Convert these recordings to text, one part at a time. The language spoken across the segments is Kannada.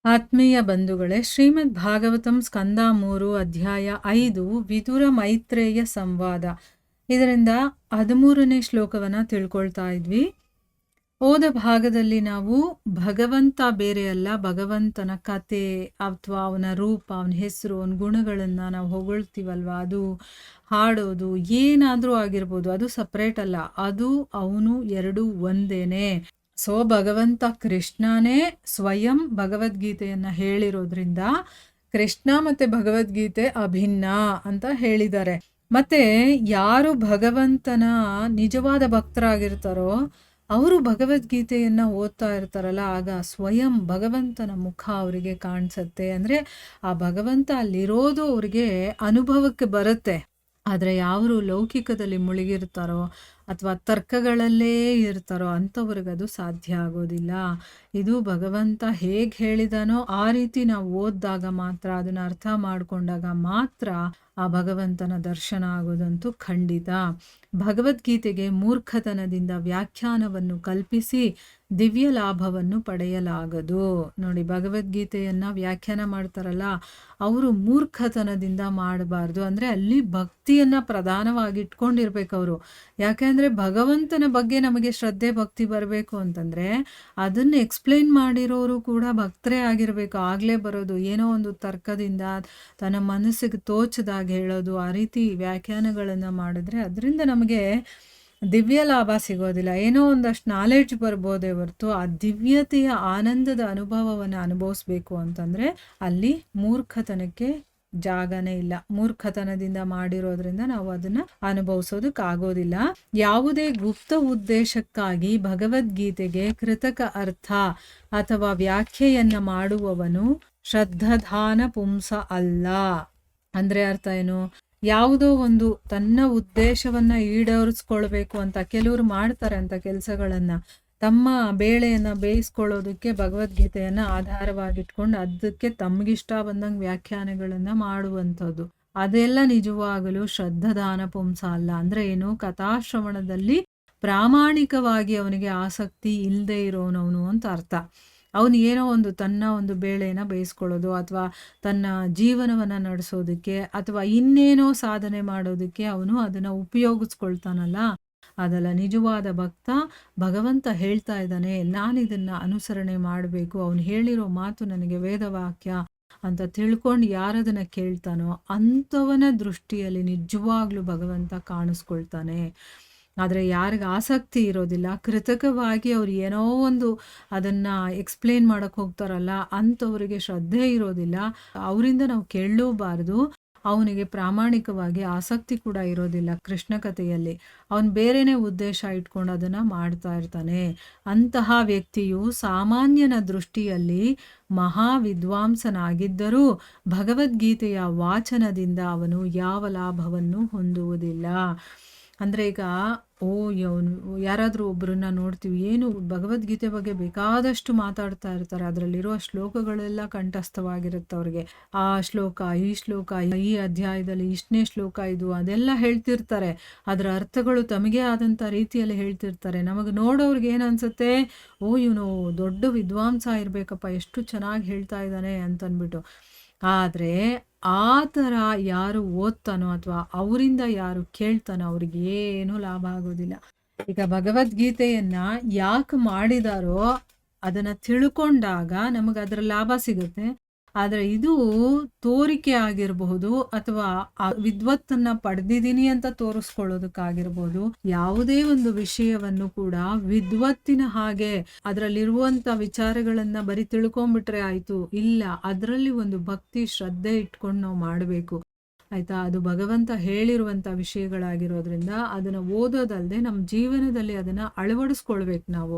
ಆತ್ಮೀಯ ಬಂಧುಗಳೇ, ಶ್ರೀಮದ್ ಭಾಗವತಂ ಸ್ಕಂದ 3 ಅಧ್ಯಾಯ 5 ವಿದುರ ಮೈತ್ರೇಯ ಸಂವಾದ. ಇದರಿಂದ 13ನೇ ಶ್ಲೋಕವನ್ನು ತಿಳ್ಕೊಳ್ತಾ ಇದ್ವಿ. ಹೋದ ಭಾಗದಲ್ಲಿ ನಾವು ಭಗವಂತ ಬೇರೆ ಅಲ್ಲ, ಭಗವಂತನ ಕತೆ ಅಥವಾ ಅವನ ರೂಪ, ಅವನ ಹೆಸರು, ಅವನ ಗುಣಗಳನ್ನು ನಾವು ಹೊಗಳ್ತೀವಲ್ವ, ಅದು ಹಾಡೋದು ಏನಾದರೂ ಆಗಿರ್ಬೋದು, ಅದು ಸಪ್ರೇಟ್ ಅಲ್ಲ, ಅದು ಅವನು ಎರಡೂ ಒಂದೇನೆ. ಸೊ ಭಗವಂತ ಕೃಷ್ಣನೇ ಸ್ವಯಂ ಭಗವದ್ಗೀತೆಯನ್ನು ಹೇಳಿರೋದ್ರಿಂದ ಕೃಷ್ಣ ಮತ್ತು ಭಗವದ್ಗೀತೆ ಅಭಿನ್ನ ಅಂತ ಹೇಳಿದ್ದಾರೆ. ಮತ್ತೆ ಯಾರು ಭಗವಂತನ ನಿಜವಾದ ಭಕ್ತರಾಗಿರ್ತಾರೋ ಅವರು ಭಗವದ್ಗೀತೆಯನ್ನು ಓದ್ತಾ ಇರ್ತಾರಲ್ಲ, ಆಗ ಸ್ವಯಂ ಭಗವಂತನ ಮುಖ ಅವರಿಗೆ ಕಾಣಿಸುತ್ತೆ. ಅಂದರೆ ಆ ಭಗವಂತ ಅಲ್ಲಿರೋದು ಅವರಿಗೆ ಅನುಭವಕ್ಕೆ ಬರುತ್ತೆ. ಆದರೆ ಯಾರು ಲೌಕಿಕದಲ್ಲಿ ಮುಳುಗಿರ್ತಾರೋ ಅಥವಾ ತರ್ಕಗಳಲ್ಲೇ ಇರ್ತಾರೋ ಅಂಥವ್ರಿಗದು ಸಾಧ್ಯ ಆಗೋದಿಲ್ಲ. ಇದು ಭಗವಂತ ಹೇಗೆ ಹೇಳಿದಾನೋ ಆ ರೀತಿ ನಾವು ಓದಿದಾಗ ಮಾತ್ರ, ಅದನ್ನು ಅರ್ಥ ಮಾಡಿಕೊಂಡಾಗ ಮಾತ್ರ ಆ ಭಗವಂತನ ದರ್ಶನ ಆಗೋದಂತೂ ಖಂಡಿತ. ಭಗವದ್ಗೀತೆಗೆ ಮೂರ್ಖತನದಿಂದ ವ್ಯಾಖ್ಯಾನವನ್ನು ಕಲ್ಪಿಸಿ ದಿವ್ಯ ಲಾಭವನ್ನು ಪಡೆಯಲಾಗದು. ನೋಡಿ, ಭಗವದ್ಗೀತೆಯನ್ನು ವ್ಯಾಖ್ಯಾನ ಮಾಡ್ತಾರಲ್ಲ, ಅವರು ಮೂರ್ಖತನದಿಂದ ಮಾಡಬಾರ್ದು. ಅಂದರೆ ಅಲ್ಲಿ ಭಕ್ತಿಯನ್ನು ಪ್ರಧಾನವಾಗಿ ಇಟ್ಕೊಂಡಿರ್ಬೇಕು ಅವರು. ಯಾಕೆಂದರೆ ಭಗವಂತನ ಬಗ್ಗೆ ನಮಗೆ ಶ್ರದ್ಧೆ ಭಕ್ತಿ ಬರಬೇಕು ಅಂತಂದರೆ ಅದನ್ನು ಎಕ್ಸ್ಪ್ಲೈನ್ ಮಾಡಿರೋರು ಕೂಡ ಭಕ್ತರೇ ಆಗಿರಬೇಕು, ಆಗಲೇ ಬರೋದು. ಏನೋ ಒಂದು ತರ್ಕದಿಂದ ತನ್ನ ಮನಸ್ಸಿಗೆ ತೋಚದಾಗ ಹೇಳೋದು, ಆ ರೀತಿ ವ್ಯಾಖ್ಯಾನಗಳನ್ನು ಮಾಡಿದ್ರೆ ಅದರಿಂದ ನಮಗೆ ದಿವ್ಯ ಲಾಭ ಸಿಗೋದಿಲ್ಲ. ಏನೋ ಒಂದಷ್ಟು ನಾಲೆಡ್ಜ್ ಬರ್ಬೋದೇ ಹೊರತು ಆ ದಿವ್ಯತೆಯ ಆನಂದದ ಅನುಭವವನ್ನು ಅನುಭವಿಸ್ಬೇಕು ಅಂತಂದರೆ ಅಲ್ಲಿ ಮೂರ್ಖತನಕ್ಕೆ ಜಾಗನೇ ಇಲ್ಲ. ಮೂರ್ಖತನದಿಂದ ಮಾಡಿರೋದ್ರಿಂದ ನಾವು ಅದನ್ನು ಅನುಭವಿಸೋದಕ್ಕಾಗೋದಿಲ್ಲ. ಯಾವುದೇ ಗುಪ್ತ ಉದ್ದೇಶಕ್ಕಾಗಿ ಭಗವದ್ಗೀತೆಗೆ ಕೃತಕ ಅರ್ಥ ಅಥವಾ ವ್ಯಾಖ್ಯೆಯನ್ನು ಮಾಡುವವನು ಶ್ರದ್ಧಾನ ಪುಂಸ ಅಲ್ಲ. ಅಂದರೆ ಅರ್ಥ ಏನು? ಯಾವುದೋ ಒಂದು ತನ್ನ ಉದ್ದೇಶವನ್ನು ಈಡೇರಿಸ್ಕೊಳ್ಬೇಕು ಅಂತ ಕೆಲವರು ಮಾಡ್ತಾರೆ ಅಂತ ಕೆಲಸಗಳನ್ನು, ತಮ್ಮ ಬೇಳೆಯನ್ನು ಬೇಯಿಸ್ಕೊಳ್ಳೋದಕ್ಕೆ ಭಗವದ್ಗೀತೆಯನ್ನು ಆಧಾರವಾಗಿಟ್ಕೊಂಡು ಅದಕ್ಕೆ ತಮಗಿಷ್ಟ ಬಂದಂಗೆ ವ್ಯಾಖ್ಯಾನಗಳನ್ನು ಮಾಡುವಂಥದ್ದು. ಅದೆಲ್ಲ ನಿಜವಾಗಲೂ ಶ್ರದ್ಧಾನ ಪುಂಸ ಅಲ್ಲ. ಅಂದರೆ ಏನು? ಕಥಾಶ್ರವಣದಲ್ಲಿ ಪ್ರಾಮಾಣಿಕವಾಗಿ ಅವನಿಗೆ ಆಸಕ್ತಿ ಇಲ್ಲದೆ ಇರೋನವನು ಅಂತ ಅರ್ಥ. ಅವನು ಏನೋ ಒಂದು ತನ್ನ ಒಂದು ಬೇಳೆಯನ್ನು ಬೇಯಿಸ್ಕೊಳ್ಳೋದು ಅಥವಾ ತನ್ನ ಜೀವನವನ್ನು ನಡೆಸೋದಕ್ಕೆ ಅಥವಾ ಇನ್ನೇನೋ ಸಾಧನೆ ಮಾಡೋದಕ್ಕೆ ಅವನು ಅದನ್ನು ಉಪಯೋಗಿಸ್ಕೊಳ್ತಾನಲ್ಲ, ಅದಲ್ಲ ನಿಜವಾದ ಭಕ್ತ. ಭಗವಂತ ಹೇಳ್ತಾ ಇದ್ದಾನೆ, ನಾನು ಇದನ್ನು ಅನುಸರಣೆ ಮಾಡಬೇಕು, ಅವನು ಹೇಳಿರೋ ಮಾತು ನನಗೆ ವೇದವಾಕ್ಯ ಅಂತ ತಿಳ್ಕೊಂಡು ಯಾರದನ್ನು ಕೇಳ್ತಾನೋ ಅಂಥವನ ದೃಷ್ಟಿಯಲ್ಲಿ ನಿಜವಾಗ್ಲೂ ಭಗವಂತ ಕಾಣಿಸ್ಕೊಳ್ತಾನೆ. ಆದರೆ ಯಾರಿಗೆ ಆಸಕ್ತಿ ಇರೋದಿಲ್ಲ, ಕೃತಕವಾಗಿ ಅವ್ರು ಏನೋ ಒಂದು ಅದನ್ನು ಎಕ್ಸ್ಪ್ಲೇನ್ ಮಾಡೋಕ್ಕೆ ಹೋಗ್ತಾರಲ್ಲ, ಅಂಥವರಿಗೆ ಶ್ರದ್ಧೆ ಇರೋದಿಲ್ಲ, ಅವರಿಂದ ನಾವು ಕೇಳಲೂಬಾರ್ದು. ಅವನಿಗೆ ಪ್ರಾಮಾಣಿಕವಾಗಿ ಆಸಕ್ತಿ ಕೂಡ ಇರೋದಿಲ್ಲ ಕೃಷ್ಣ ಕಥೆಯಲ್ಲಿ. ಅವನು ಬೇರೆಯೇ ಉದ್ದೇಶ ಇಟ್ಕೊಂಡು ಅದನ್ನು ಮಾಡ್ತಾ ಇರ್ತಾನೆ. ಅಂತಹ ವ್ಯಕ್ತಿಯು ಸಾಮಾನ್ಯನ ದೃಷ್ಟಿಯಲ್ಲಿ ಮಹಾ ವಿದ್ವಾಂಸನಾಗಿದ್ದರೂ ಭಗವದ್ಗೀತೆಯ ವಾಚನದಿಂದ ಅವನು ಯಾವ ಲಾಭವನ್ನು ಹೊಂದುವುದಿಲ್ಲ. ಅಂದರೆ ಈಗ ಯಾರಾದರೂ ಒಬ್ಬರನ್ನ ನೋಡ್ತೀವಿ, ಏನು ಭಗವದ್ಗೀತೆ ಬಗ್ಗೆ ಬೇಕಾದಷ್ಟು ಮಾತಾಡ್ತಾ ಇರ್ತಾರೆ, ಅದರಲ್ಲಿರುವ ಶ್ಲೋಕಗಳೆಲ್ಲ ಕಂಠಸ್ಥವಾಗಿರುತ್ತೆ ಅವ್ರಿಗೆ. ಆ ಶ್ಲೋಕ, ಈ ಶ್ಲೋಕ, ಈ ಅಧ್ಯಾಯದಲ್ಲಿ ಇಷ್ಟನೇ ಶ್ಲೋಕ ಇದು, ಅದೆಲ್ಲ ಹೇಳ್ತಿರ್ತಾರೆ. ಅದರ ಅರ್ಥಗಳು ತಮಗೆ ಆದಂಥ ರೀತಿಯಲ್ಲಿ ಹೇಳ್ತಿರ್ತಾರೆ. ನಮಗೆ ನೋಡೋರ್ಗೆ ಏನು ಅನ್ಸುತ್ತೆ, ಇವನು ದೊಡ್ಡ ವಿದ್ವಾಂಸ ಇರಬೇಕಪ್ಪ, ಎಷ್ಟು ಚೆನ್ನಾಗಿ ಹೇಳ್ತಾ ಇದ್ದಾನೆ ಅಂತನ್ಬಿಟ್ಟು. ಆದರೆ ಆ ಥರ ಯಾರು ಓದ್ತಾನೋ ಅಥವಾ ಅವರಿಂದ ಯಾರು ಕೇಳ್ತಾನೋ ಅವ್ರಿಗೇನೂ ಲಾಭ ಆಗೋದಿಲ್ಲ. ಈಗ ಭಗವದ್ಗೀತೆಯನ್ನು ಯಾಕೆ ಮಾಡಿದಾರೋ ಅದನ್ನು ತಿಳ್ಕೊಂಡಾಗ ನಮಗೆ ಅದರ ಲಾಭ ಸಿಗುತ್ತೆ. ಆದರೆ ಇದು ತೋರಿಕೆ ಆಗಿರಬಹುದು ಅಥವಾ ಆ ವಿದ್ವತ್ತನ್ನು ಪಡೆದಿದ್ದೀನಿ ಅಂತ ತೋರಿಸ್ಕೊಳ್ಳೋದಕ್ಕಾಗಿರ್ಬೋದು. ಯಾವುದೇ ಒಂದು ವಿಷಯವನ್ನು ಕೂಡ ವಿದ್ವತ್ತಿನ ಹಾಗೆ ಅದರಲ್ಲಿರುವಂಥ ವಿಚಾರಗಳನ್ನು ಬರೀ ತಿಳ್ಕೊಂಬಿಟ್ರೆ ಆಯಿತು, ಇಲ್ಲ, ಅದರಲ್ಲಿ ಒಂದು ಭಕ್ತಿ ಶ್ರದ್ಧೆ ಇಟ್ಕೊಂಡು ನಾವು ಮಾಡಬೇಕು, ಆಯಿತಾ? ಅದು ಭಗವಂತ ಹೇಳಿರುವಂಥ ವಿಷಯಗಳಾಗಿರೋದ್ರಿಂದ ಅದನ್ನು ಓದೋದಲ್ಲದೆ ನಮ್ಮ ಜೀವನದಲ್ಲಿ ಅದನ್ನು ಅಳವಡಿಸ್ಕೊಳ್ಬೇಕು. ನಾವು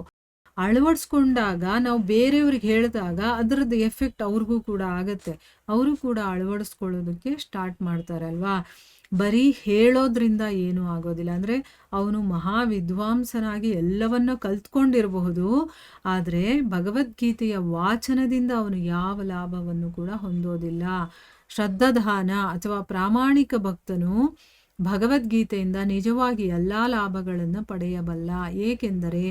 ಅಳವಡಿಸ್ಕೊಂಡಾಗ ನಾವು ಬೇರೆಯವ್ರಿಗೆ ಹೇಳಿದಾಗ ಅದರದ್ದು ಎಫೆಕ್ಟ್ ಅವ್ರಿಗೂ ಕೂಡ ಆಗುತ್ತೆ. ಅವರು ಕೂಡ ಅಳವಡಿಸ್ಕೊಳ್ಳೋದಕ್ಕೆ ಸ್ಟಾರ್ಟ್ ಮಾಡ್ತಾರೆ ಅಲ್ವಾ. ಬರೀ ಹೇಳೋದ್ರಿಂದ ಏನೂ ಆಗೋದಿಲ್ಲ. ಅಂದರೆ ಅವನು ಮಹಾ ವಿದ್ವಾಂಸನಾಗಿ ಎಲ್ಲವನ್ನೂ ಕಲ್ತ್ಕೊಂಡಿರಬಹುದು, ಆದರೆ ಭಗವದ್ಗೀತೆಯ ವಾಚನದಿಂದ ಅವನು ಯಾವ ಲಾಭವನ್ನು ಕೂಡ ಹೊಂದೋದಿಲ್ಲ. ಶ್ರದ್ಧಾನ ಅಥವಾ ಪ್ರಾಮಾಣಿಕ ಭಕ್ತನು ಭಗವದ್ಗೀತೆಯಿಂದ ನಿಜವಾಗಿ ಎಲ್ಲ ಲಾಭಗಳನ್ನು ಪಡೆಯಬಲ್ಲ. ಏಕೆಂದರೆ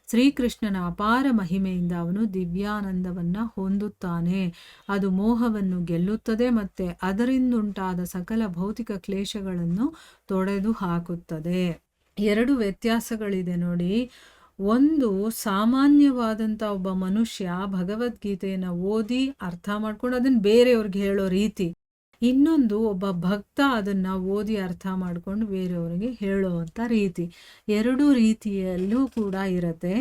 ಶ್ರೀಕೃಷ್ಣನ ಅಪಾರ ಮಹಿಮೆಯಿಂದ ಅವನು ದಿವ್ಯಾನಂದವನ್ನು ಹೊಂದುತ್ತಾನೆ. ಅದು ಮೋಹವನ್ನು ಗೆಲ್ಲುತ್ತದೆ ಮತ್ತು ಅದರಿಂದುಂಟಾದ ಸಕಲ ಭೌತಿಕ ಕ್ಲೇಶಗಳನ್ನು ತೊಡೆದು ಹಾಕುತ್ತದೆ. 2 ವ್ಯತ್ಯಾಸಗಳಿದೆ ನೋಡಿ. ಒಂದು, ಸಾಮಾನ್ಯವಾದಂಥ ಒಬ್ಬ ಮನುಷ್ಯ ಭಗವದ್ಗೀತೆಯನ್ನು ಓದಿ ಅರ್ಥ ಮಾಡ್ಕೊಂಡು ಅದನ್ನು ಬೇರೆಯವ್ರಿಗೆ ಹೇಳೋ ರೀತಿ. ಇನ್ನೊಂದು, ಒಬ್ಬ ಭಕ್ತ ಅದನ್ನು ಓದಿ ಅರ್ಥ ಮಾಡ್ಕೊಂಡು ಬೇರೆಯವರಿಗೆ ಹೇಳುವಂಥ ರೀತಿ. 2 ರೀತಿಯಲ್ಲೂ ಕೂಡ ಇರುತ್ತೆ.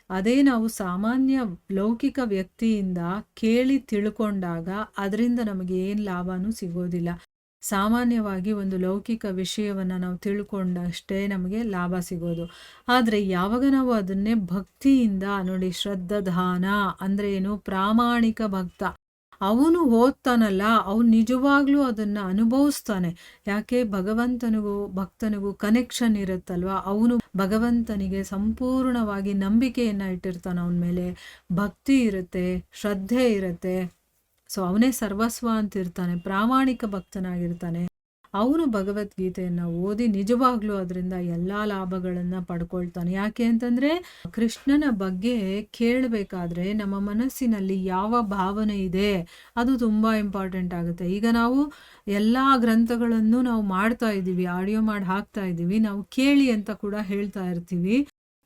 ಅದೇ ನಾವು ಸಾಮಾನ್ಯ ಲೌಕಿಕ ವ್ಯಕ್ತಿಯಿಂದ ಕೇಳಿ ತಿಳ್ಕೊಂಡಾಗ ಅದರಿಂದ ನಮಗೆ ಏನು ಲಾಭನೂ ಸಿಗೋದಿಲ್ಲ. ಸಾಮಾನ್ಯವಾಗಿ ಒಂದು ಲೌಕಿಕ ವಿಷಯವನ್ನು ನಾವು ತಿಳ್ಕೊಂಡಷ್ಟೇ ನಮಗೆ ಲಾಭ ಸಿಗೋದು. ಆದರೆ ಯಾವಾಗ ನಾವು ಅದನ್ನೇ ಭಕ್ತಿಯಿಂದ ನೋಡಿ, ಶ್ರದ್ಧಾಧಾನ ಅಂದರೆ ಏನು, ಪ್ರಾಮಾಣಿಕ ಭಕ್ತ, ಅವನು ಓದ್ತಾನಲ್ಲ, ಅವನು ನಿಜವಾಗ್ಲೂ ಅದನ್ನು ಅನುಭವಿಸ್ತಾನೆ. ಯಾಕೆ, ಭಗವಂತನಿಗೂ ಭಕ್ತನಿಗೂ ಕನೆಕ್ಷನ್ ಇರುತ್ತಲ್ವ, ಅವನು ಭಗವಂತನಿಗೆ ಸಂಪೂರ್ಣವಾಗಿ ನಂಬಿಕೆಯನ್ನು ಇಟ್ಟಿರ್ತಾನೆ, ಅವನ ಮೇಲೆ ಭಕ್ತಿ ಇರುತ್ತೆ, ಶ್ರದ್ಧೆ ಇರುತ್ತೆ. ಸೊ ಅವನೇ ಸರ್ವಸ್ವ ಅಂತಿರ್ತಾನೆ, ಪ್ರಾಮಾಣಿಕ ಭಕ್ತನಾಗಿರ್ತಾನೆ. ಅವನು ಭಗವದ್ಗೀತೆಯನ್ನು ಓದಿ ನಿಜವಾಗ್ಲೂ ಅದರಿಂದ ಎಲ್ಲ ಲಾಭಗಳನ್ನು ಪಡ್ಕೊಳ್ತಾನೆ. ಯಾಕೆ ಅಂತಂದರೆ, ಕೃಷ್ಣನ ಬಗ್ಗೆ ಕೇಳಬೇಕಾದ್ರೆ ನಮ್ಮ ಮನಸ್ಸಿನಲ್ಲಿ ಯಾವ ಭಾವನೆ ಇದೆ ಅದು ತುಂಬ ಇಂಪಾರ್ಟೆಂಟ್ ಆಗುತ್ತೆ. ಈಗ ನಾವು ಎಲ್ಲ ಗ್ರಂಥಗಳನ್ನು ನಾವು ಮಾಡ್ತಾ ಇದ್ದೀವಿ, ಆಡಿಯೋ ಮಾಡಿ ಹಾಕ್ತಾ ಇದ್ದೀವಿ, ನಾವು ಕೇಳಿ ಅಂತ ಕೂಡ ಹೇಳ್ತಾ ಇರ್ತೀವಿ.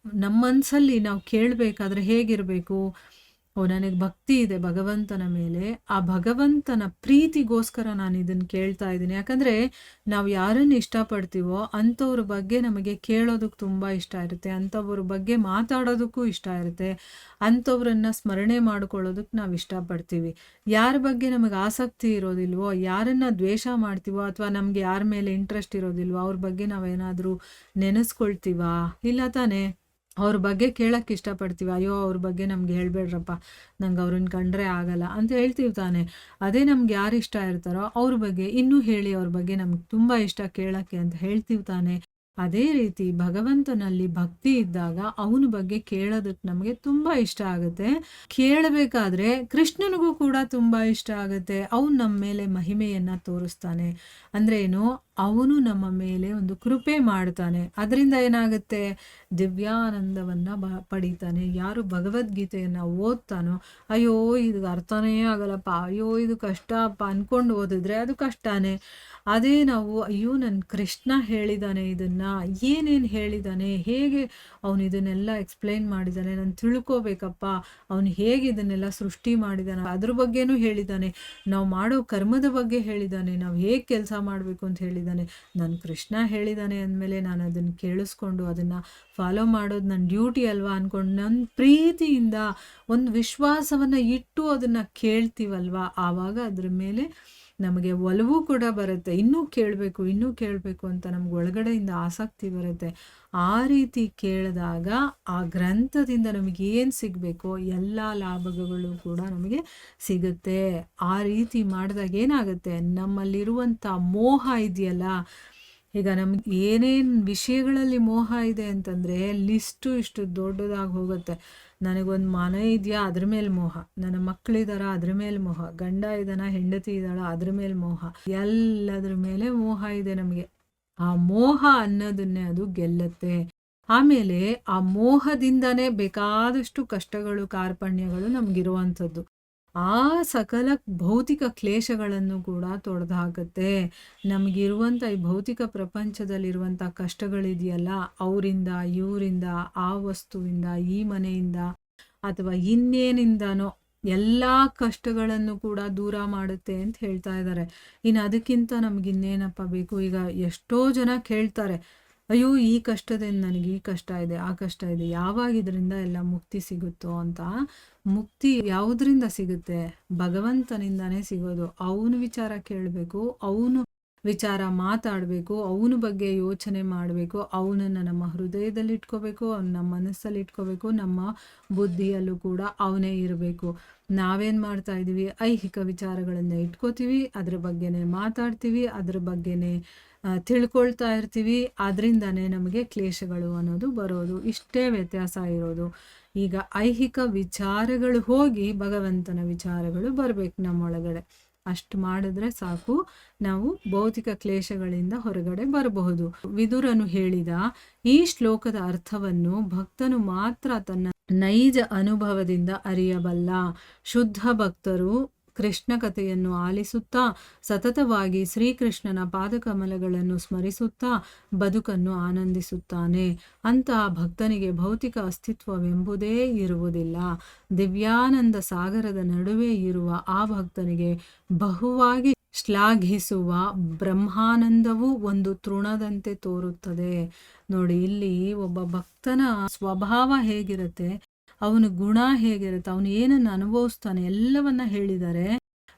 ನಮ್ಮ ಮನಸ್ಸಲ್ಲಿ ನಾವು ಕೇಳಬೇಕಾದ್ರೆ ಹೇಗಿರಬೇಕು, ನನಗೆ ಭಕ್ತಿ ಇದೆ ಭಗವಂತನ ಮೇಲೆ, ಆ ಭಗವಂತನ ಪ್ರೀತಿಗೋಸ್ಕರ ನಾನು ಇದನ್ನು ಕೇಳ್ತಾ ಇದ್ದೀನಿ. ಯಾಕಂದರೆ ನಾವು ಯಾರನ್ನು ಇಷ್ಟಪಡ್ತೀವೋ ಅಂಥವ್ರ ಬಗ್ಗೆ ನಮಗೆ ಕೇಳೋದಕ್ಕೆ ತುಂಬ ಇಷ್ಟ ಇರುತ್ತೆ, ಅಂಥವ್ರ ಬಗ್ಗೆ ಮಾತಾಡೋದಕ್ಕೂ ಇಷ್ಟ ಇರುತ್ತೆ, ಅಂಥವ್ರನ್ನ ಸ್ಮರಣೆ ಮಾಡ್ಕೊಳ್ಳೋದಕ್ಕೆ ನಾವು ಇಷ್ಟಪಡ್ತೀವಿ. ಯಾರ ಬಗ್ಗೆ ನಮಗೆ ಆಸಕ್ತಿ ಇರೋದಿಲ್ವೋ, ಯಾರನ್ನು ದ್ವೇಷ ಮಾಡ್ತೀವೋ ಅಥವಾ ನಮಗೆ ಯಾರ ಮೇಲೆ ಇಂಟ್ರೆಸ್ಟ್ ಇರೋದಿಲ್ವೋ ಅವ್ರ ಬಗ್ಗೆ ನಾವೇನಾದರೂ ನೆನೆಸ್ಕೊಳ್ತೀವಾ? ಇಲ್ಲ ತಾನೇ. ಅವ್ರ ಬಗ್ಗೆ ಕೇಳೋಕ್ಕೆ ಇಷ್ಟಪಡ್ತೀವಿ. ಅಯ್ಯೋ, ಅವ್ರ ಬಗ್ಗೆ ನಮ್ಗೆ ಹೇಳ್ಬೇಡ್ರಪ್ಪ, ನಂಗೆ ಅವ್ರನ್ನ ಕಂಡ್ರೆ ಆಗಲ್ಲ ಅಂತ ಹೇಳ್ತೀವಿ ತಾನೆ. ಅದೇ ನಮ್ಗೆ ಯಾರು ಇಷ್ಟ ಇರ್ತಾರೋ ಅವ್ರ ಬಗ್ಗೆ ಇನ್ನೂ ಹೇಳಿ, ಅವ್ರ ಬಗ್ಗೆ ನಮ್ಗೆ ತುಂಬ ಇಷ್ಟ ಕೇಳೋಕ್ಕೆ ಅಂತ ಹೇಳ್ತೀವಿ ತಾನೆ. ಅದೇ ರೀತಿ ಭಗವಂತನಲ್ಲಿ ಭಕ್ತಿ ಇದ್ದಾಗ ಅವನ ಬಗ್ಗೆ ಕೇಳೋದಕ್ಕೆ ನಮಗೆ ತುಂಬ ಇಷ್ಟ ಆಗುತ್ತೆ. ಕೇಳಬೇಕಾದ್ರೆ ಕೃಷ್ಣನಿಗೂ ಕೂಡ ತುಂಬ ಇಷ್ಟ ಆಗುತ್ತೆ. ಅವನು ನಮ್ಮ ಮೇಲೆ ಮಹಿಮೆಯನ್ನು ತೋರಿಸ್ತಾನೆ. ಅಂದರೆ ಏನು, ಅವನು ನಮ್ಮ ಮೇಲೆ ಒಂದು ಕೃಪೆ ಮಾಡ್ತಾನೆ. ಅದರಿಂದ ಏನಾಗುತ್ತೆ, ದಿವ್ಯಾನಂದವನ್ನು ಪಡಿತಾನೆ. ಯಾರು ಭಗವದ್ಗೀತೆಯನ್ನು ಓದ್ತಾನೋ, ಅಯ್ಯೋ ಇದು ಅರ್ಥನೇ ಆಗಲ್ಲಪ್ಪ, ಅಯ್ಯೋ ಇದು ಕಷ್ಟಪ್ಪ ಅಂದ್ಕೊಂಡು ಓದಿದ್ರೆ ಅದು ಕಷ್ಟನೇ. ಅದೇ ನಾವು ಅಯ್ಯೋ ನನ್ನ ಕೃಷ್ಣ ಹೇಳಿದ್ದಾನೆ, ಇದನ್ನು ಏನೇನು ಹೇಳಿದ್ದಾನೆ, ಹೇಗೆ ಅವನು ಇದನ್ನೆಲ್ಲ ಎಕ್ಸ್ಪ್ಲೈನ್ ಮಾಡಿದ್ದಾನೆ, ನಾನು ತಿಳ್ಕೋಬೇಕಪ್ಪ, ಅವನು ಹೇಗೆ ಇದನ್ನೆಲ್ಲ ಸೃಷ್ಟಿ ಮಾಡಿದ್ದಾನೆ ಅದ್ರ ಬಗ್ಗೆನೂ ಹೇಳಿದ್ದಾನೆ, ನಾವು ಮಾಡೋ ಕರ್ಮದ ಬಗ್ಗೆ ಹೇಳಿದ್ದಾನೆ, ನಾವು ಹೇಗೆ ಕೆಲಸ ಮಾಡಬೇಕು ಅಂತ ಹೇಳಿದ್ದಾನೆ. ನನ್ನ ಕೃಷ್ಣ ಹೇಳಿದ್ದಾನೆ ಅಂದಮೇಲೆ ನಾನು ಅದನ್ನು ಕೇಳಿಸ್ಕೊಂಡು ಅದನ್ನು ಫಾಲೋ ಮಾಡೋದು ನನ್ನ ಡ್ಯೂಟಿ ಅಲ್ವಾ ಅಂದ್ಕೊಂಡು ನನ್ನ ಪ್ರೀತಿಯಿಂದ ಒಂದು ವಿಶ್ವಾಸವನ್ನು ಇಟ್ಟು ಅದನ್ನು ಕೇಳ್ತೀವಲ್ವ, ಆವಾಗ ಅದ್ರ ಮೇಲೆ ನಮಗೆ ಒಲವು ಕೂಡ ಬರುತ್ತೆ. ಇನ್ನೂ ಕೇಳಬೇಕು ಅಂತ ನಮ್ಗೆ ಒಳಗಡೆಯಿಂದ ಆಸಕ್ತಿ ಬರುತ್ತೆ. ಆ ರೀತಿ ಕೇಳಿದಾಗ ಆ ಗ್ರಂಥದಿಂದ ನಮಗೆ ಏನು ಸಿಗಬೇಕೋ ಎಲ್ಲ ಲಾಭಗಳು ಕೂಡ ನಮಗೆ ಸಿಗುತ್ತೆ. ಆ ರೀತಿ ಮಾಡಿದಾಗ ಏನಾಗುತ್ತೆ, ನಮ್ಮಲ್ಲಿರುವಂಥ ಮೋಹ ಇದೆಯಲ್ಲ, ಈಗ ನಮ್ಗೆ ಏನೇನು ವಿಷಯಗಳಲ್ಲಿ ಮೋಹ ಇದೆ ಅಂತಂದರೆ ಇಷ್ಟು ದೊಡ್ಡದಾಗಿ ಹೋಗುತ್ತೆ. ನನಗೊಂದು ಮನೆ ಇದೆಯಾ ಅದ್ರ ಮೇಲೆ ಮೋಹ, ನನ್ನ ಮಕ್ಕಳಿದಾರ ಅದ್ರ ಮೇಲೆ ಮೋಹ, ಗಂಡ ಇದ್ದಾನ ಹೆಂಡತಿ ಇದ್ದಾಳ ಅದ್ರ ಮೇಲೆ ಮೋಹ, ಎಲ್ಲದ್ರ ಮೇಲೆ ಮೋಹ ಇದೆ ನಮಗೆ. ಆ ಮೋಹ ಅನ್ನೋದನ್ನೇ ಅದು ಗೆಲ್ಲುತ್ತೆ. ಆಮೇಲೆ ಆ ಮೋಹದಿಂದನೇ ಬೇಕಾದಷ್ಟು ಕಷ್ಟಗಳು ಕಾರ್ಪಣ್ಯಗಳು ನಮಗಿರುವಂಥದ್ದು. ಆ ಸಕಲ ಭೌತಿಕ ಕ್ಲೇಶಗಳನ್ನು ಕೂಡ ತೊಡೆದು ಹಾಕುತ್ತೆ. ನಮಗಿರುವಂಥ ಈ ಭೌತಿಕ ಪ್ರಪಂಚದಲ್ಲಿರುವಂಥ ಕಷ್ಟಗಳಿದೆಯಲ್ಲ, ಅವರಿಂದ ಇವರಿಂದ ಆ ವಸ್ತುವಿಂದ ಈ ಮನೆಯಿಂದ ಅಥವಾ ಇನ್ನೇನಿಂದನೋ ಎಲ್ಲ ಕಷ್ಟಗಳನ್ನು ಕೂಡ ದೂರ ಮಾಡುತ್ತೆ ಅಂತ ಹೇಳ್ತಾ ಇದ್ದಾರೆ. ಇನ್ನು ಅದಕ್ಕಿಂತ ನಮಗಿನ್ನೇನಪ್ಪ ಬೇಕು. ಈಗ ಎಷ್ಟೋ ಜನ ಕೇಳ್ತಾರೆ, ಅಯ್ಯೋ ಈ ಕಷ್ಟದಿಂದ ನನಗೆ ಈ ಕಷ್ಟ ಇದೆ, ಆ ಕಷ್ಟ ಇದೆ, ಯಾವಾಗ ಇದರಿಂದ ಎಲ್ಲ ಮುಕ್ತಿ ಸಿಗುತ್ತೋ ಅಂತ. ಮುಕ್ತಿ ಯಾವುದರಿಂದ ಸಿಗುತ್ತೆ? ಭಗವಂತನಿಂದಾನೇ ಸಿಗೋದು. ಅವನ ವಿಚಾರ ಕೇಳಬೇಕು, ಅವನು ವಿಚಾರ ಮಾತಾಡಬೇಕು, ಅವನ ಬಗ್ಗೆ ಯೋಚನೆ ಮಾಡಬೇಕು, ಅವನನ್ನು ನಮ್ಮ ಹೃದಯದಲ್ಲಿ ಇಟ್ಕೋಬೇಕು, ಅವನ ನಮ್ಮ ಮನಸ್ಸಲ್ಲಿ ಇಟ್ಕೋಬೇಕು, ನಮ್ಮ ಬುದ್ಧಿಯಲ್ಲೂ ಕೂಡ ಅವನೇ ಇರಬೇಕು. ನಾವೇನು ಮಾಡ್ತಾ ಇದ್ದೀವಿ, ಐಹಿಕ ವಿಚಾರಗಳನ್ನ ಇಟ್ಕೋತೀವಿ, ಅದ್ರ ಬಗ್ಗೆನೇ ಮಾತಾಡ್ತೀವಿ, ಅದ್ರ ಬಗ್ಗೆನೇ ತಿಳ್ಕೊಳ್ತಾ ಇರ್ತೀವಿ. ಅದರಿಂದನೇ ನಮಗೆ ಕ್ಲೇಶಗಳು ಅನ್ನೋದು ಬರೋದು. ಇಷ್ಟೇ ವ್ಯತ್ಯಾಸ ಇರೋದು. ಈಗ ಐಹಿಕ ವಿಚಾರಗಳು ಹೋಗಿ ಭಗವಂತನ ವಿಚಾರಗಳು ಬರಬೇಕು ನಮ್ಮೊಳಗಡೆ. ಅಷ್ಟು ಮಾಡಿದ್ರೆ ಸಾಕು, ನಾವು ಭೌತಿಕ ಕ್ಲೇಶಗಳಿಂದ ಹೊರಗಡೆ ಬರಬಹುದು. ವಿದುರನು ಹೇಳಿದ ಈ ಶ್ಲೋಕದ ಅರ್ಥವನ್ನು ಭಕ್ತನು ಮಾತ್ರ ತನ್ನ ನೈಜ ಅನುಭವದಿಂದ ಅರಿಯಬಲ್ಲ. ಶುದ್ಧ ಭಕ್ತರು ಕೃಷ್ಣ ಕಥೆಯನ್ನು ಆಲಿಸುತ್ತಾ ಸತತವಾಗಿ ಶ್ರೀಕೃಷ್ಣನ ಪಾದಕಮಲಗಳನ್ನು ಸ್ಮರಿಸುತ್ತಾ ಬದುಕನ್ನು ಆನಂದಿಸುತ್ತಾನೆ. ಅಂತಹ ಭಕ್ತನಿಗೆ ಭೌತಿಕ ಅಸ್ತಿತ್ವವೆಂಬುದೇ ಇರುವುದಿಲ್ಲ. ದಿವ್ಯಾನಂದ ಸಾಗರದ ನಡುವೆ ಇರುವ ಆ ಭಕ್ತನಿಗೆ ಬಹುವಾಗಿ ಶ್ಲಾಘಿಸುವ ಬ್ರಹ್ಮಾನಂದವೂ ಒಂದು ತೃಣದಂತೆ ತೋರುತ್ತದೆ. ನೋಡಿ, ಇಲ್ಲಿ ಒಬ್ಬ ಭಕ್ತನ ಸ್ವಭಾವ ಹೇಗಿರುತ್ತೆ, ಅವನ ಗುಣ ಹೇಗಿರುತ್ತೆ, ಅವನು ಏನನ್ನು ಅನುಭವಿಸ್ತಾನೆ ಎಲ್ಲವನ್ನ ಹೇಳಿದ್ದಾರೆ.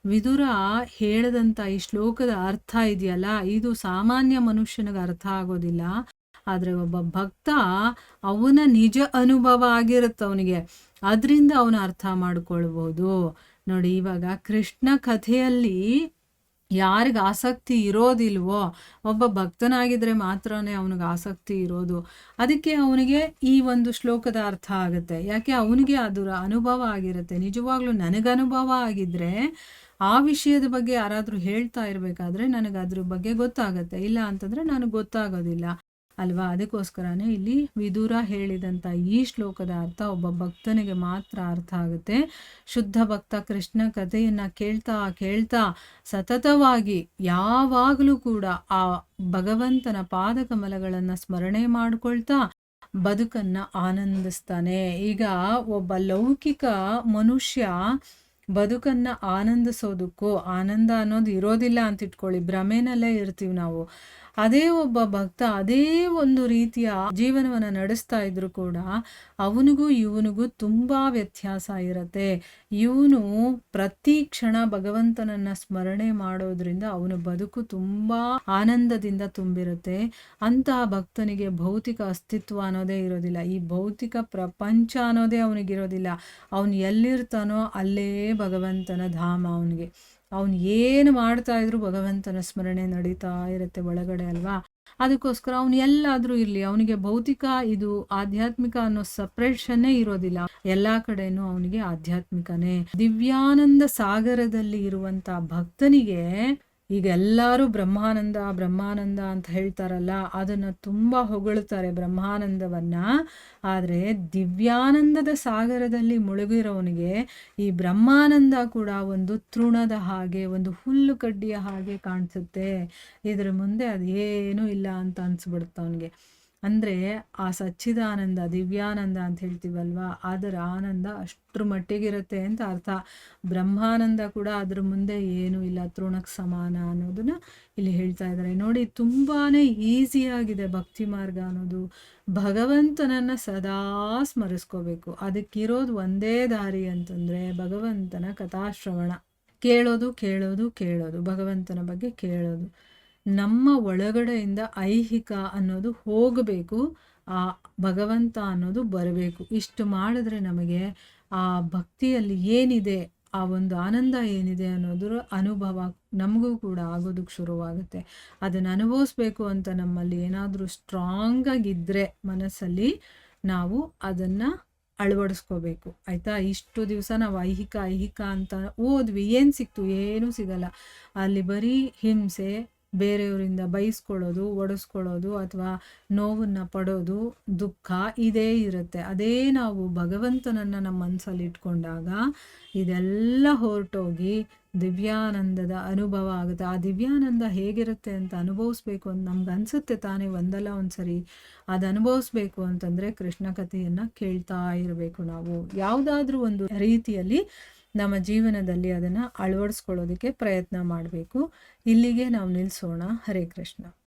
ವಿದುರ ಹೇಳದಂಥ ಈ ಶ್ಲೋಕದ ಅರ್ಥ ಇದೆಯಲ್ಲ, ಇದು ಸಾಮಾನ್ಯ ಮನುಷ್ಯನಿಗೆ ಅರ್ಥ ಆಗೋದಿಲ್ಲ. ಆದರೆ ಒಬ್ಬ ಭಕ್ತ ಅವನ ನಿಜ ಅನುಭವ ಆಗಿರುತ್ತೆ ಅವನಿಗೆ, ಅದರಿಂದ ಅವನು ಅರ್ಥ ಮಾಡ್ಕೊಳ್ಬೋದು. ನೋಡಿ, ಇವಾಗ ಕೃಷ್ಣ ಕಥೆಯಲ್ಲಿ ಯಾರಿಗೆ ಆಸಕ್ತಿ ಇರೋದಿಲ್ವೋ, ಒಬ್ಬ ಭಕ್ತನಾಗಿದ್ರೆ ಮಾತ್ರನೇ ಅವನಿಗೆ ಆಸಕ್ತಿ ಇರೋದು. ಅದಕ್ಕೆ ಅವನಿಗೆ ಈ ಒಂದು ಶ್ಲೋಕದ ಅರ್ಥ ಆಗುತ್ತೆ. ಯಾಕೆ, ಅವನಿಗೆ ಅದರ ಅನುಭವ ಆಗಿರುತ್ತೆ. ನಿಜವಾಗ್ಲೂ ನನಗನುಭವ ಆಗಿದ್ರೆ ಆ ವಿಷಯದ ಬಗ್ಗೆ ಯಾರಾದರೂ ಹೇಳ್ತಾ ಇರಬೇಕಾದ್ರೆ ನನಗೆ ಅದ್ರ ಬಗ್ಗೆ ಗೊತ್ತಾಗತ್ತೆ. ಇಲ್ಲ ಅಂತಂದರೆ ನನಗೆ ಗೊತ್ತಾಗೋದಿಲ್ಲ ಅಲ್ವಾ. ಅದಕ್ಕೋಸ್ಕರನೇ ಇಲ್ಲಿ ವಿದುರ ಹೇಳಿದಂಥ ಈ ಶ್ಲೋಕದ ಅರ್ಥ ಒಬ್ಬ ಭಕ್ತನಿಗೆ ಮಾತ್ರ ಅರ್ಥ ಆಗುತ್ತೆ. ಶುದ್ಧ ಭಕ್ತ ಕೃಷ್ಣ ಕಥೆಯನ್ನು ಕೇಳ್ತಾ ಕೇಳ್ತಾ ಸತತವಾಗಿ ಯಾವಾಗಲೂ ಕೂಡ ಆ ಭಗವಂತನ ಪಾದಕಮಲಗಳನ್ನು ಸ್ಮರಣೆ ಮಾಡ್ಕೊಳ್ತಾ ಬದುಕನ್ನು ಆನಂದಿಸ್ತಾನೆ. ಈಗ ಒಬ್ಬ ಲೌಕಿಕ ಮನುಷ್ಯ ಬದುಕನ್ನು ಆನಂದಿಸೋದಕ್ಕೂ ಆನಂದ ಅನ್ನೋದು ಇರೋದಿಲ್ಲ ಅಂತ ಇಟ್ಕೊಳ್ಳಿ, ಭ್ರಮೆನಲ್ಲೇ ಇರ್ತೀವಿ ನಾವು. ಅದೇ ಒಬ್ಬ ಭಕ್ತ ಅದೇ ಒಂದು ರೀತಿಯ ಜೀವನವನ್ನು ನಡೆಸ್ತಾ ಇದ್ರು ಕೂಡ ಅವನಿಗೂ ಇವನಿಗೂ ತುಂಬ ವ್ಯತ್ಯಾಸ ಇರುತ್ತೆ. ಇವನು ಪ್ರತಿ ಕ್ಷಣ ಭಗವಂತನನ್ನ ಸ್ಮರಣೆ ಮಾಡೋದ್ರಿಂದ ಅವನ ಬದುಕು ತುಂಬ ಆನಂದದಿಂದ ತುಂಬಿರುತ್ತೆ. ಅಂತಹ ಭಕ್ತನಿಗೆ ಭೌತಿಕ ಅಸ್ತಿತ್ವ ಅನ್ನೋದೇ ಇರೋದಿಲ್ಲ, ಈ ಭೌತಿಕ ಪ್ರಪಂಚ ಅನ್ನೋದೇ ಅವನಿಗಿರೋದಿಲ್ಲ. ಅವನು ಎಲ್ಲಿರ್ತಾನೋ ಅಲ್ಲೇ ಭಗವಂತನ ಧಾಮ ಅವನಿಗೆ. ಅವನು ಏನು ಮಾಡ್ತಾ ಇದ್ರು ಭಗವಂತನ ಸ್ಮರಣೆ ನಡೀತಾ ಇರುತ್ತೆ ಒಳಗಡೆ ಅಲ್ವಾ. ಅದಕ್ಕೋಸ್ಕರ ಅವನು ಎಲ್ಲಾದರೂ ಇರಲಿ, ಅವನಿಗೆ ಭೌತಿಕ ಇದು ಆಧ್ಯಾತ್ಮಿಕ ಅನ್ನೋ ಸಪ್ರೇಷನ್ನೇ ಇರೋದಿಲ್ಲ. ಎಲ್ಲಾ ಕಡೆನೂ ಅವನಿಗೆ ಆಧ್ಯಾತ್ಮಿಕನೇ. ದಿವ್ಯಾನಂದ ಸಾಗರದಲ್ಲಿ ಇರುವಂತ ಭಕ್ತನಿಗೆ ಈಗ ಎಲ್ಲರೂ ಬ್ರಹ್ಮಾನಂದ ಬ್ರಹ್ಮಾನಂದ ಅಂತ ಹೇಳ್ತಾರಲ್ಲ, ಅದನ್ನ ತುಂಬ ಹೊಗಳ್ತಾರೆ ಬ್ರಹ್ಮಾನಂದವನ್ನ. ಆದರೆ ದಿವ್ಯಾನಂದದ ಸಾಗರದಲ್ಲಿ ಮುಳುಗಿರೋನಿಗೆ ಈ ಬ್ರಹ್ಮಾನಂದ ಕೂಡ ಒಂದು ತೃಣದ ಹಾಗೆ, ಒಂದು ಹುಲ್ಲು ಕಡ್ಡಿಯ ಹಾಗೆ ಕಾಣಿಸುತ್ತೆ. ಇದ್ರ ಮುಂದೆ ಅದೇನೂ ಇಲ್ಲ ಅಂತ ಅನ್ಸ್ಬಿಡುತ್ತೆ ಅವನಿಗೆ. ಅಂದರೆ ಆ ಸಚ್ಚಿದಾನಂದ ದಿವ್ಯಾನಂದ ಅಂತ ಹೇಳ್ತೀವಲ್ವ, ಅದರ ಆನಂದ ಅಷ್ಟ್ರ ಮಟ್ಟಿಗಿರುತ್ತೆ ಅಂತ ಅರ್ಥ. ಬ್ರಹ್ಮಾನಂದ ಕೂಡ ಅದ್ರ ಮುಂದೆ ಏನೂ ಇಲ್ಲ, ತೃಣಕ್ಕೆ ಸಮಾನ ಅನ್ನೋದನ್ನ ಇಲ್ಲಿ ಹೇಳ್ತಾ ಇದ್ದಾರೆ. ನೋಡಿ, ತುಂಬಾ ಈಸಿಯಾಗಿದೆ ಭಕ್ತಿ ಮಾರ್ಗ ಅನ್ನೋದು. ಭಗವಂತನನ್ನು ಸದಾ ಸ್ಮರಿಸ್ಕೋಬೇಕು. ಅದಕ್ಕಿರೋದು ಒಂದೇ ದಾರಿ ಅಂತಂದರೆ ಭಗವಂತನ ಕಥಾಶ್ರವಣ, ಕೇಳೋದು ಕೇಳೋದು ಕೇಳೋದು, ಭಗವಂತನ ಬಗ್ಗೆ ಕೇಳೋದು. ನಮ್ಮ ಒಳಗಡೆಯಿಂದ ಐಹಿಕ ಅನ್ನೋದು ಹೋಗಬೇಕು, ಆ ಭಗವಂತ ಅನ್ನೋದು ಬರಬೇಕು. ಇಷ್ಟು ಮಾಡಿದ್ರೆ ನಮಗೆ ಆ ಭಕ್ತಿಯಲ್ಲಿ ಏನಿದೆ, ಆ ಒಂದು ಆನಂದ ಏನಿದೆ ಅನ್ನೋದ್ರ ಅನುಭವ ನಮಗೂ ಕೂಡ ಆಗೋದಕ್ಕೆ ಶುರುವಾಗುತ್ತೆ. ಅದನ್ನು ಅನುಭವಿಸ್ಬೇಕು ಅಂತ ನಮ್ಮಲ್ಲಿ ಏನಾದರೂ ಸ್ಟ್ರಾಂಗಾಗಿದ್ದರೆ ಮನಸ್ಸಲ್ಲಿ, ನಾವು ಅದನ್ನು ಅಳವಡಿಸ್ಕೋಬೇಕು. ಆಯಿತಾ. ಇಷ್ಟು ದಿವಸ ನಾವು ಐಹಿಕ ಐಹಿಕ ಅಂತ ಓದ್ವಿ, ಏನು ಸಿಕ್ತು? ಏನೂ ಸಿಗಲ್ಲ. ಅಲ್ಲಿ ಬರೀ ಹಿಂಸೆ, ಬೇರೆಯವರಿಂದ ಬೈಸ್ಕೊಳ್ಳೋದು, ಒಡಿಸ್ಕೊಳ್ಳೋದು, ಅಥವಾ ನೋವನ್ನು ಪಡೋದು, ದುಃಖ ಇದೇ ಇರುತ್ತೆ. ಅದೇ ನಾವು ಭಗವಂತನನ್ನು ನಮ್ಮ ಮನಸ್ಸಲ್ಲಿ ಇಟ್ಕೊಂಡಾಗ ಇದೆಲ್ಲ ಹೊರಟೋಗಿ ದಿವ್ಯಾನಂದದ ಅನುಭವ ಆಗುತ್ತೆ. ಆ ದಿವ್ಯಾನಂದ ಹೇಗಿರುತ್ತೆ ಅಂತ ಅನುಭವಿಸ್ಬೇಕು ಅಂತ ನಮ್ಗೆ ಅನಿಸುತ್ತೆ ತಾನೇ ಒಂದಲ್ಲ ಒಂದು ಸರಿ. ಅದು ಅನುಭವಿಸ್ಬೇಕು ಅಂತಂದರೆ ಕೃಷ್ಣ ಕಥೆಯನ್ನು ಕೇಳ್ತಾ ಇರಬೇಕು. ನಾವು ಯಾವುದಾದ್ರೂ ಒಂದು ರೀತಿಯಲ್ಲಿ ನಮ್ಮ ಜೀವನದಲ್ಲಿ ಅದನ್ನು ಅಳವಡಿಸ್ಕೊಳ್ಳೋದಕ್ಕೆ ಪ್ರಯತ್ನ ಮಾಡಬೇಕು. ಇಲ್ಲಿಗೆ ನಾವು ನಿಲ್ಲಿಸೋಣ. ಹರೇ ಕೃಷ್ಣ.